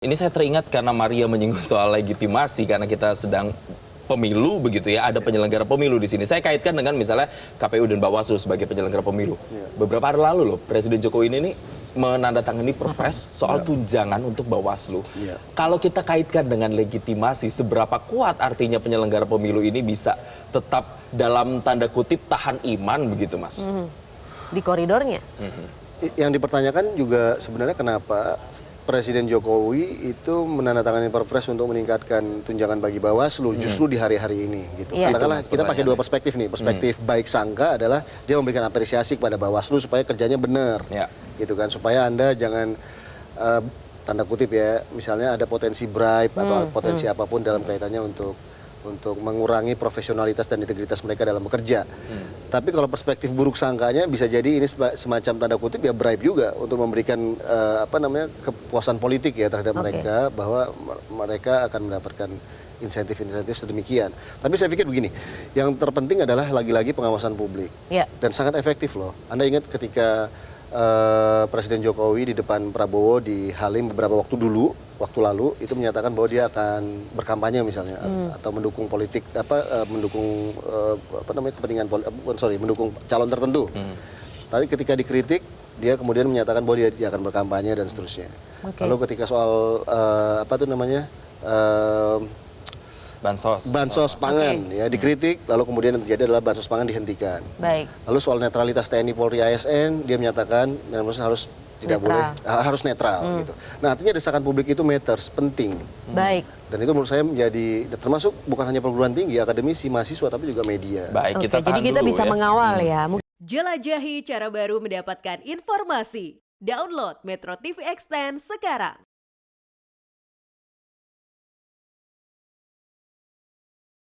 Ini saya teringat karena Maria menyinggung soal legitimasi karena kita sedang pemilu begitu ya, ada penyelenggara pemilu di sini. Saya kaitkan dengan misalnya KPU dan Bawaslu sebagai penyelenggara pemilu. Beberapa hari lalu loh Presiden Jokowi ini menandatangani perpres soal tunjangan untuk Bawaslu. Kalau kita kaitkan dengan legitimasi, seberapa kuat artinya penyelenggara pemilu ini bisa tetap dalam tanda kutip tahan iman begitu, Mas? Di koridornya. Yang dipertanyakan juga sebenarnya kenapa Presiden Jokowi itu menandatangani perpres untuk meningkatkan tunjangan bagi Bawaslu justru di hari-hari ini gitu. Katakanlah kita pakai dua perspektif nih. Perspektif baik sangka adalah dia memberikan apresiasi kepada Bawaslu supaya kerjanya benar. Gitu kan, supaya Anda jangan tanda kutip ya, misalnya ada potensi bribe atau potensi apapun dalam kaitannya untuk mengurangi profesionalitas dan integritas mereka dalam bekerja. Tapi kalau perspektif buruk sangkanya bisa jadi ini semacam tanda kutip ya bribe juga untuk memberikan kepuasan politik ya terhadap mereka, bahwa mereka akan mendapatkan insentif-insentif sedemikian. Tapi saya pikir begini, yang terpenting adalah lagi-lagi pengawasan publik dan sangat efektif loh. Anda ingat ketika Presiden Jokowi di depan Prabowo di Halim beberapa waktu lalu itu menyatakan bahwa dia akan berkampanye misalnya atau mendukung politik mendukung mendukung calon tertentu. Tapi ketika dikritik dia kemudian menyatakan bahwa dia akan berkampanye dan seterusnya. Lalu ketika soal bansos pangan ya dikritik, lalu kemudian yang terjadi adalah bansos pangan dihentikan. Lalu soal netralitas TNI Polri ASN dia menyatakan harus tidak boleh, harus netral gitu. Nah, artinya desakan publik itu matters, penting. Dan itu menurut saya menjadi termasuk bukan hanya perguruan tinggi, akademisi, mahasiswa tapi juga media. Jadi kita bisa mengawal ya. Jelajahi cara baru mendapatkan informasi. Download Metro TV Extend sekarang.